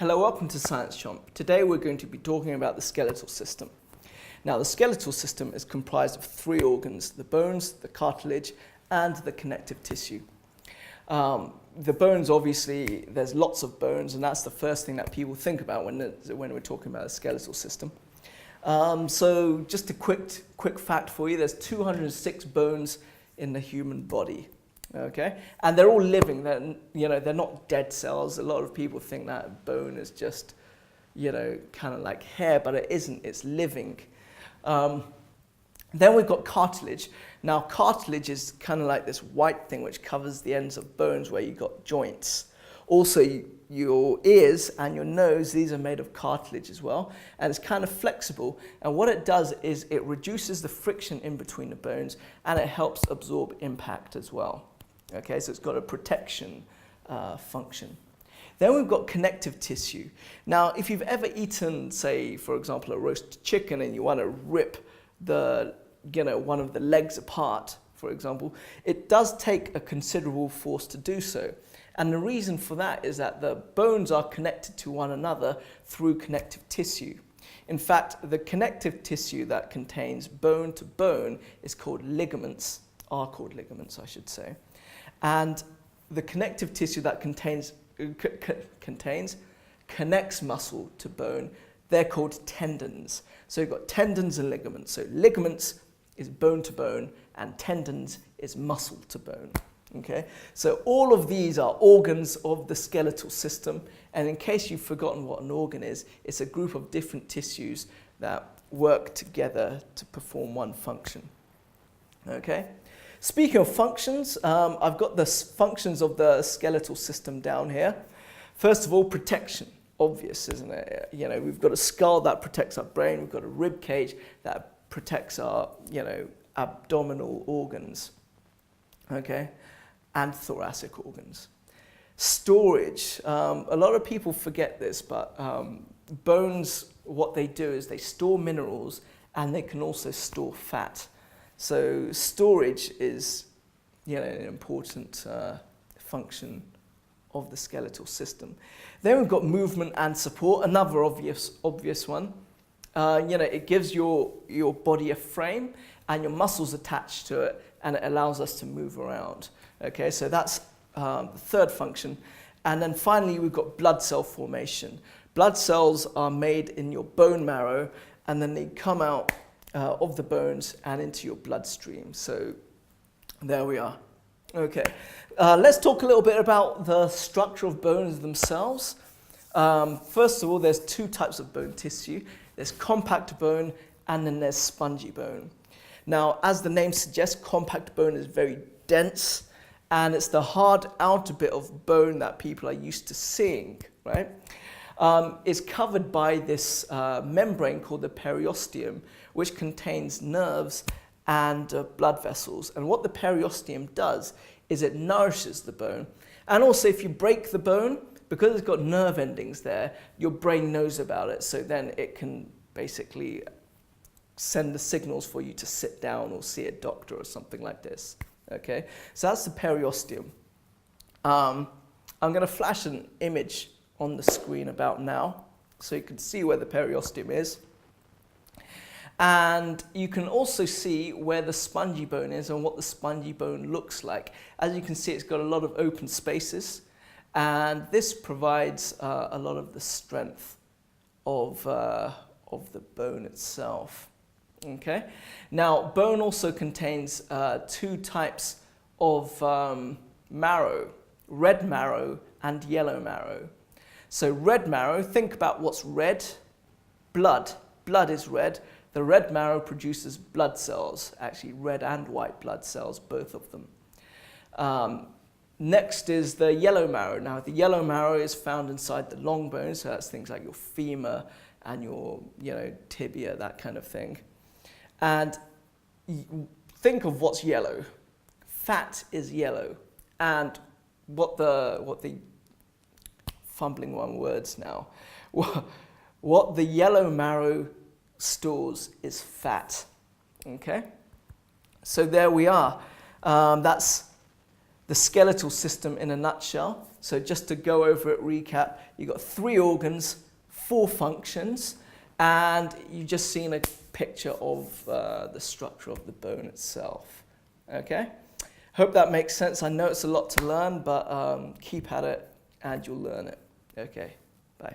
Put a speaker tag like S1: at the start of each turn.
S1: Hello, welcome to Science Chomp. Today we're going to be talking about the skeletal system. Now, the skeletal system is comprised of three organs: the bones, the cartilage, and the connective tissue. The bones, obviously, there's lots of bones, and that's the first thing that people think about when we're talking about the skeletal system. So just a quick fact for you: there's 206 bones in the human body. Okay, and they're all living. They're not dead cells. A lot of people think that bone is just, kind of like hair, but it isn't. It's living. Then we've got cartilage. Now, cartilage is kind of like this white thing which covers the ends of bones where you've got joints. Also, your ears and your nose, these are made of cartilage as well, and it's kind of flexible. And what it does is it reduces the friction in between the bones, and it helps absorb impact as well. Okay, so it's got a protection function. Then we've got connective tissue. Now, if you've ever eaten, say, for example, a roast chicken and you want to rip one of the legs apart, for example, it does take a considerable force to do so. And the reason for that is that the bones are connected to one another through connective tissue. In fact, the connective tissue that contains bone to bone is called ligaments, I should say. And the connective tissue that connects muscle to bone, they're called tendons. So you've got tendons and ligaments. So ligaments is bone to bone, and tendons is muscle to bone. Okay? So all of these are organs of the skeletal system. And in case you've forgotten what an organ is, it's a group of different tissues that work together to perform one function. Okay? Speaking of functions, I've got the functions of the skeletal system down here. First of all, protection. Obvious, isn't it? We've got a skull that protects our brain. We've got a rib cage that protects our, abdominal organs, okay, and thoracic organs. Storage. A lot of people forget this, but bones, what they do is they store minerals, and they can also store fat. So storage is, an important function of the skeletal system. Then we've got movement and support, another obvious one. It gives your body a frame and your muscles attached to it, and it allows us to move around. Okay, so that's the third function. And then finally, we've got blood cell formation. Blood cells are made in your bone marrow, and then they come out of the bones and into your bloodstream. So there we are. Okay, let's talk a little bit about the structure of bones themselves. First of all, there's two types of bone tissue. There's compact bone, and then there's spongy bone. Now, as the name suggests, compact bone is very dense, and it's the hard outer bit of bone that people are used to seeing, right? It's covered by this membrane called the periosteum, which contains nerves and blood vessels. And what the periosteum does is it nourishes the bone. And also, if you break the bone, because it's got nerve endings there, your brain knows about it. So then it can basically send the signals for you to sit down or see a doctor or something like this. Okay, so that's the periosteum. I'm going to flash an image on the screen about now, so you can see where the periosteum is. And you can also see where the spongy bone is and what the spongy bone looks like. As you can see, it's got a lot of open spaces, and this provides a lot of the strength of the bone itself. Okay. Now, bone also contains two types of marrow: red marrow and yellow marrow. So red marrow, think about what's red. Blood. Blood is red. The red marrow produces blood cells, actually red and white blood cells, both of them. Next is the yellow marrow. Now, the yellow marrow is found inside the long bones, so that's things like your femur and your tibia, that kind of thing. And think of what's yellow. Fat is yellow. And what the fumbling on words now. What the yellow marrow stores is fat. Okay? So there we are. That's the skeletal system in a nutshell. So just to go over it, recap, you've got 3 organs, 4 functions, and you've just seen a picture of the structure of the bone itself. Okay? Hope that makes sense. I know it's a lot to learn, but keep at it and you'll learn it. Okay, bye.